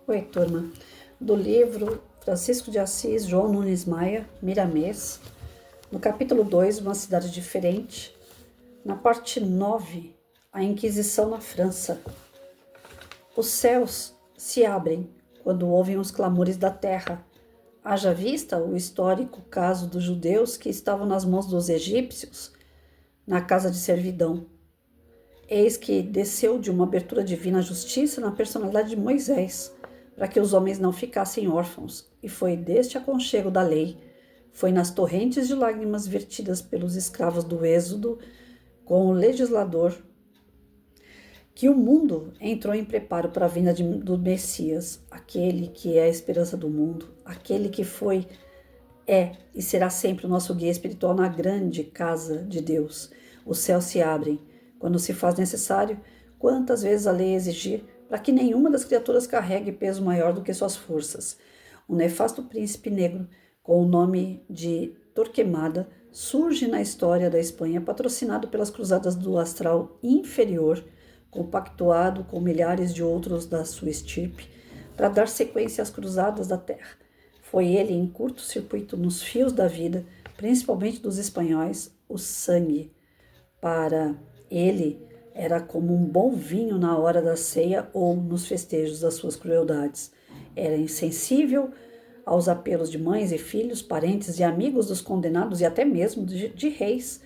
Oi, turma. Do livro Francisco de Assis, João Nunes Maia, Miramês, no capítulo 2, Uma Cidade Diferente, na parte 9, A Inquisição na França. Os céus se abrem quando ouvem os clamores da terra. Haja vista o histórico caso dos judeus que estavam nas mãos dos egípcios na casa de servidão. Eis que desceu de uma abertura divina a justiça na personalidade de Moisés, para que os homens não ficassem órfãos, e foi deste aconchego da lei, foi nas torrentes de lágrimas vertidas pelos escravos do Êxodo com o legislador, que o mundo entrou em preparo para a vinda do Messias, aquele que é a esperança do mundo, aquele que foi, é e será sempre o nosso guia espiritual na grande casa de Deus. Os céus se abrem quando se faz necessário, quantas vezes a lei exigir, para que nenhuma das criaturas carregue peso maior do que suas forças. Um nefasto príncipe negro, com o nome de Torquemada, surge na história da Espanha, patrocinado pelas cruzadas do astral inferior, compactuado com milhares de outros da sua estirpe, para dar sequência às cruzadas da terra. Foi ele, em curto-circuito nos fios da vida, principalmente dos espanhóis, o sangue. Para ele, era como um bom vinho na hora da ceia ou nos festejos das suas crueldades. Era insensível aos apelos de mães e filhos, parentes e amigos dos condenados e até mesmo de reis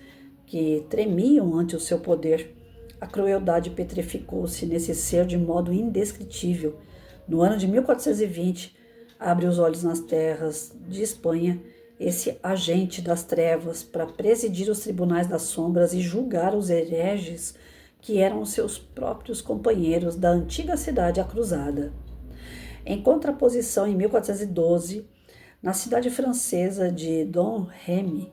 que tremiam ante o seu poder. A crueldade petrificou-se nesse ser de modo indescritível. No ano de 1420, abre os olhos nas terras de Espanha esse agente das trevas para presidir os tribunais das sombras e julgar os hereges que eram os seus próprios companheiros da antiga cidade acruzada. Em contraposição, em 1412, na cidade francesa de Domremy,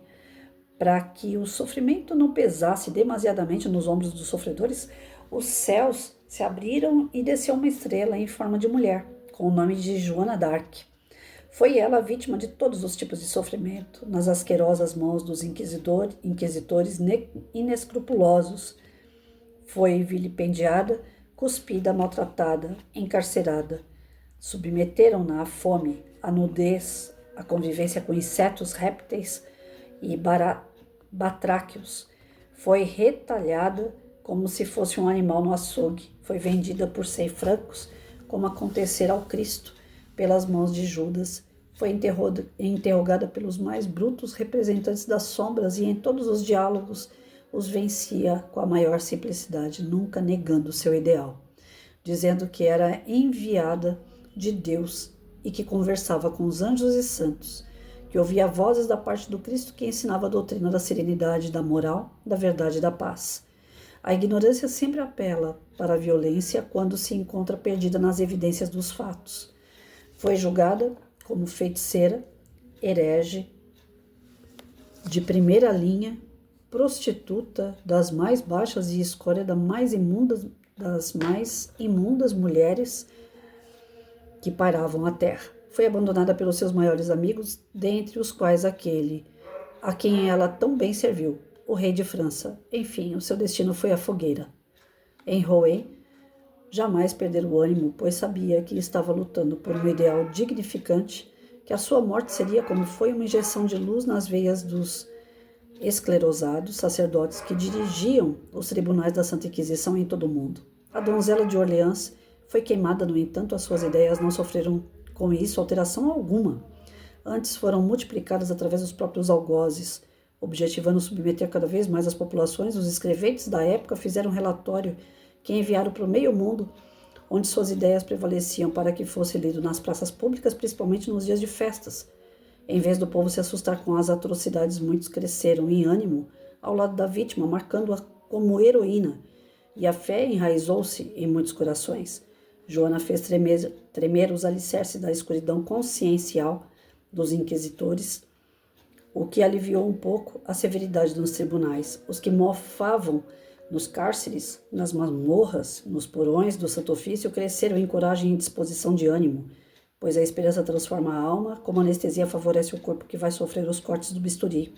para que o sofrimento não pesasse demasiadamente nos ombros dos sofredores, os céus se abriram e desceu uma estrela em forma de mulher, com o nome de Joana d'Arc. Foi ela a vítima de todos os tipos de sofrimento, nas asquerosas mãos dos inquisidores inescrupulosos. Foi vilipendiada, cuspida, maltratada, encarcerada. Submeteram-na à fome, à nudez, à convivência com insetos, répteis e batráquios. Foi retalhada como se fosse um animal no açougue. Foi vendida por 100 francos, como acontecera ao Cristo, pelas mãos de Judas. Foi interrogada pelos mais brutos representantes das sombras e em todos os diálogos os vencia com a maior simplicidade, nunca negando seu ideal, dizendo que era enviada de Deus e que conversava com os anjos e santos, que ouvia vozes da parte do Cristo que ensinava a doutrina da serenidade, da moral, da verdade e da paz. A ignorância sempre apela para a violência quando se encontra perdida nas evidências dos fatos. Foi julgada como feiticeira, herege, de primeira linha, prostituta das mais baixas e escória das mais imundas mulheres que pairavam a terra. Foi abandonada pelos seus maiores amigos, dentre os quais aquele a quem ela tão bem serviu, o rei de França. Enfim, o seu destino foi a fogueira. Em Rouen, jamais perder o ânimo, pois sabia que estava lutando por um ideal dignificante, que a sua morte seria como foi uma injeção de luz nas veias dos esclerosados sacerdotes que dirigiam os tribunais da Santa Inquisição em todo o mundo. A donzela de Orleans foi queimada, no entanto, as suas ideias não sofreram com isso alteração alguma. Antes foram multiplicadas através dos próprios algozes, objetivando submeter cada vez mais as populações. Os escreventes da época fizeram um relatório que enviaram para o meio mundo, onde suas ideias prevaleciam para que fosse lido nas praças públicas, principalmente nos dias de festas. Em vez do povo se assustar com as atrocidades, muitos cresceram em ânimo ao lado da vítima, marcando-a como heroína, e a fé enraizou-se em muitos corações. Joana fez tremer os alicerces da escuridão consciencial dos inquisitores, o que aliviou um pouco a severidade dos tribunais. Os que mofavam nos cárceres, nas masmorras, nos porões do Santo Ofício cresceram em coragem e disposição de ânimo, pois a esperança transforma a alma, como a anestesia favorece o corpo que vai sofrer os cortes do bisturi.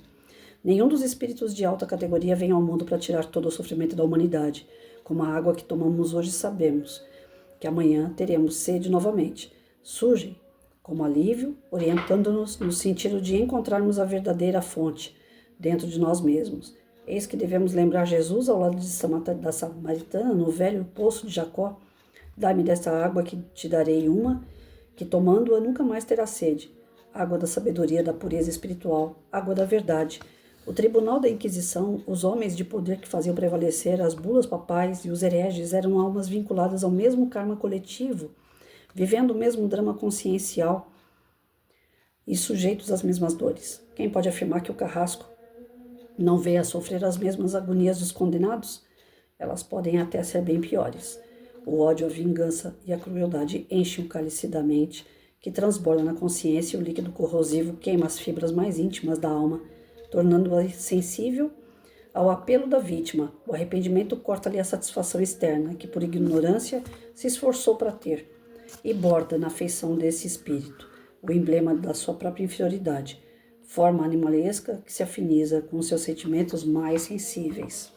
Nenhum dos espíritos de alta categoria vem ao mundo para tirar todo o sofrimento da humanidade, como a água que tomamos hoje sabemos. que amanhã teremos sede novamente. Surgem como alívio, orientando-nos no sentido de encontrarmos a verdadeira fonte dentro de nós mesmos. Eis que devemos lembrar Jesus ao lado da Samaritana, no velho poço de Jacó. Dá-me desta água que te darei uma, que tomando-a nunca mais terá sede. Água da sabedoria, da pureza espiritual, água da verdade. O tribunal da Inquisição, os homens de poder que faziam prevalecer as bulas papais e os hereges eram almas vinculadas ao mesmo karma coletivo, vivendo o mesmo drama consciencial e sujeitos às mesmas dores. Quem pode afirmar que o carrasco não veio a sofrer as mesmas agonias dos condenados? Elas podem até ser bem piores. O ódio, a vingança e a crueldade enchem o cálice da mente, que transborda na consciência, e o líquido corrosivo queima as fibras mais íntimas da alma, tornando-a sensível ao apelo da vítima. O arrependimento corta-lhe a satisfação externa, que por ignorância se esforçou para ter, e borda na feição desse espírito o emblema da sua própria inferioridade, forma animalesca que se afiniza com seus sentimentos mais sensíveis.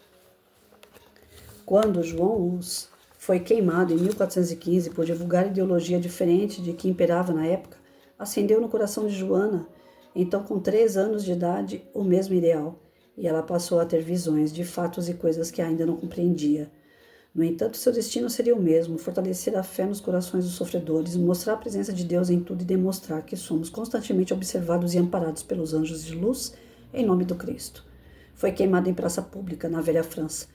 Quando João Hus foi queimado em 1415 por divulgar ideologia diferente de que imperava na época, acendeu no coração de Joana, então com 3 anos de idade, o mesmo ideal, e ela passou a ter visões de fatos e coisas que ainda não compreendia. No entanto, seu destino seria o mesmo: fortalecer a fé nos corações dos sofredores, mostrar a presença de Deus em tudo e demonstrar que somos constantemente observados e amparados pelos anjos de luz em nome do Cristo. Foi queimado em praça pública, na velha França,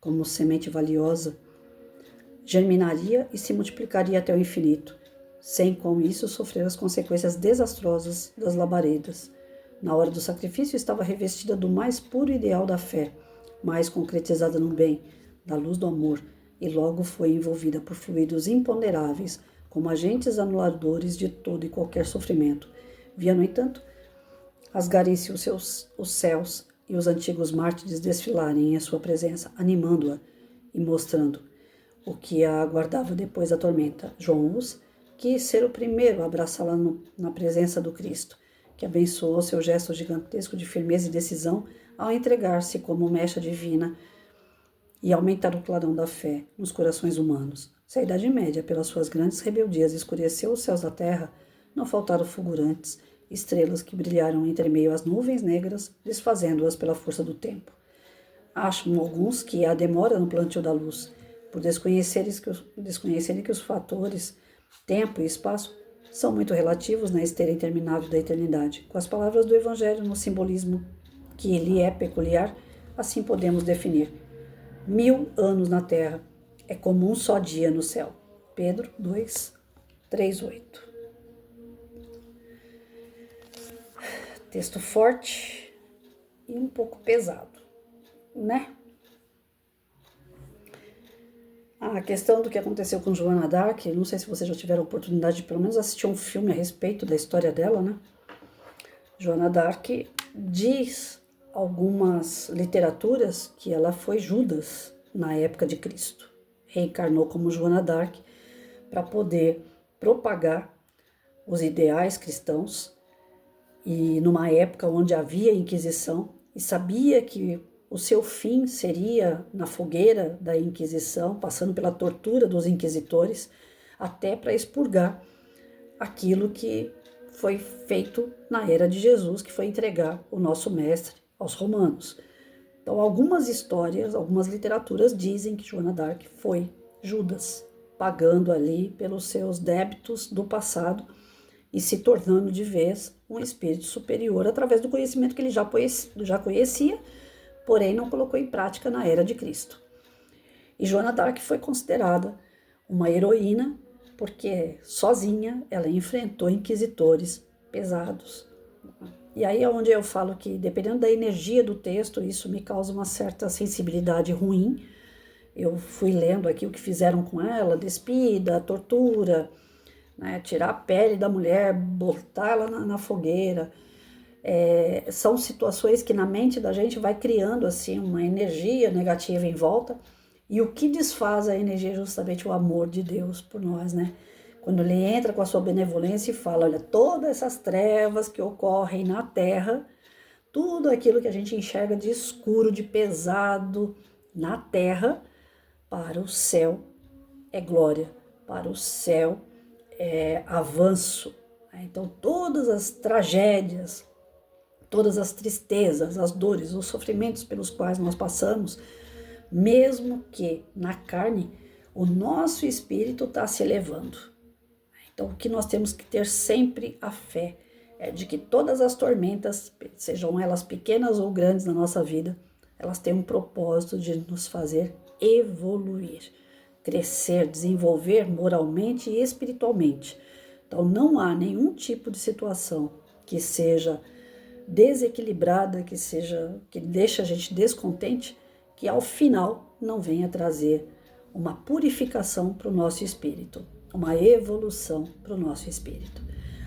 como semente valiosa, germinaria e se multiplicaria até o infinito, sem com isso sofrer as consequências desastrosas das labaredas. Na hora do sacrifício estava revestida do mais puro ideal da fé, mais concretizada no bem, da luz do amor, e logo foi envolvida por fluidos imponderáveis, como agentes anuladores de todo e qualquer sofrimento. Via, no entanto, rasgarem-se os céus e os antigos mártires desfilarem em sua presença, animando-a e mostrando o que a aguardava depois da tormenta. João Hus quis ser o primeiro a abraçá-la na presença do Cristo, que abençoou seu gesto gigantesco de firmeza e decisão ao entregar-se como mecha divina e aumentar o clarão da fé nos corações humanos. Se a Idade Média, pelas suas grandes rebeldias, escureceu os céus da terra, não faltaram fulgurantes estrelas que brilharam entre meio às nuvens negras, desfazendo-as pela força do tempo. Acham alguns que há demora no plantio da luz, por desconhecerem que os fatores tempo e espaço são muito relativos na esteira interminável da eternidade. Com as palavras do Evangelho no simbolismo que lhe é peculiar, assim podemos definir: 1000 anos na terra é como um só dia no céu. Pedro 2, 3, 8. Texto forte e um pouco pesado, né? A questão do que aconteceu com Joana d'Arc, não sei se vocês já tiveram a oportunidade de pelo menos assistir um filme a respeito da história dela, né? Joana d'Arc diz algumas literaturas que ela foi Judas na época de Cristo. Reencarnou como Joana d'Arc para poder propagar os ideais cristãos, e numa época onde havia Inquisição, e sabia que o seu fim seria na fogueira da Inquisição, passando pela tortura dos inquisitores, até para expurgar aquilo que foi feito na era de Jesus, que foi entregar o nosso mestre aos romanos. Então, algumas histórias, algumas literaturas dizem que Joana d'Arc foi Judas, pagando ali pelos seus débitos do passado e se tornando de vez um espírito superior através do conhecimento que ele já conhecia, porém não colocou em prática na era de Cristo. E Joana d'Arc foi considerada uma heroína porque sozinha ela enfrentou inquisitores pesados. E aí é onde eu falo que, dependendo da energia do texto, isso me causa uma certa sensibilidade ruim. Eu fui lendo aqui o que fizeram com ela: despida, tortura, né, tirar a pele da mulher, botar ela na fogueira. São situações que na mente da gente vai criando assim uma energia negativa em volta, e o que desfaz a energia é justamente o amor de Deus por nós, né? Quando ele entra com a sua benevolência e fala: olha, todas essas trevas que ocorrem na terra, tudo aquilo que a gente enxerga de escuro, de pesado na terra, para o céu é glória, para o céu é avanço. Então, todas as tragédias, todas as tristezas, as dores, os sofrimentos pelos quais nós passamos, mesmo que na carne, o nosso espírito está se elevando. Então, o que nós temos que ter sempre a fé é de que todas as tormentas, sejam elas pequenas ou grandes na nossa vida, elas têm um propósito de nos fazer evoluir, crescer, desenvolver moralmente e espiritualmente. Então, não há nenhum tipo de situação que seja desequilibrada, que deixe a gente descontente, que ao final não venha trazer uma purificação para o nosso espírito, uma evolução para o nosso espírito.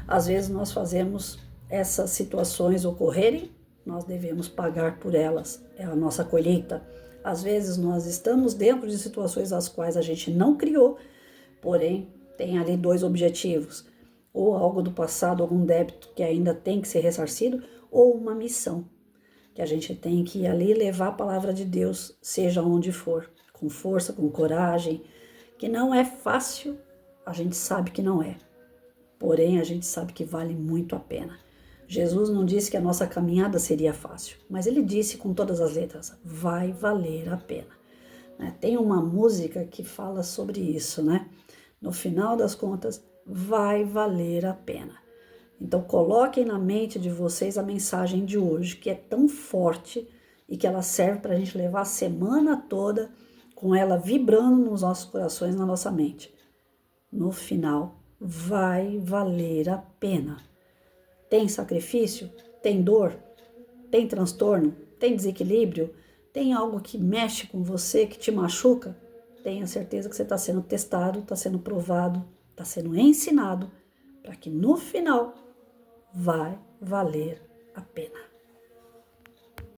Às vezes nós fazemos essas situações ocorrerem, nós devemos pagar por elas, é a nossa colheita. Às vezes nós estamos dentro de situações as quais a gente não criou, porém tem ali dois objetivos, ou algo do passado, algum débito que ainda tem que ser ressarcido, ou uma missão, que a gente tem que ir ali levar a palavra de Deus, seja onde for, com força, com coragem, que não é fácil, a gente sabe que não é, porém a gente sabe que vale muito a pena. Jesus não disse que a nossa caminhada seria fácil, mas ele disse com todas as letras, vai valer a pena. Tem uma música que fala sobre isso, né? No final das contas, vai valer a pena. Então, coloquem na mente de vocês a mensagem de hoje, que é tão forte e que ela serve para a gente levar a semana toda com ela vibrando nos nossos corações, na nossa mente. No final, vai valer a pena. Tem sacrifício? Tem dor? Tem transtorno? Tem desequilíbrio? Tem algo que mexe com você, que te machuca? Tenha certeza que você está sendo testado, está sendo provado, está sendo ensinado, para que no final vai valer a pena.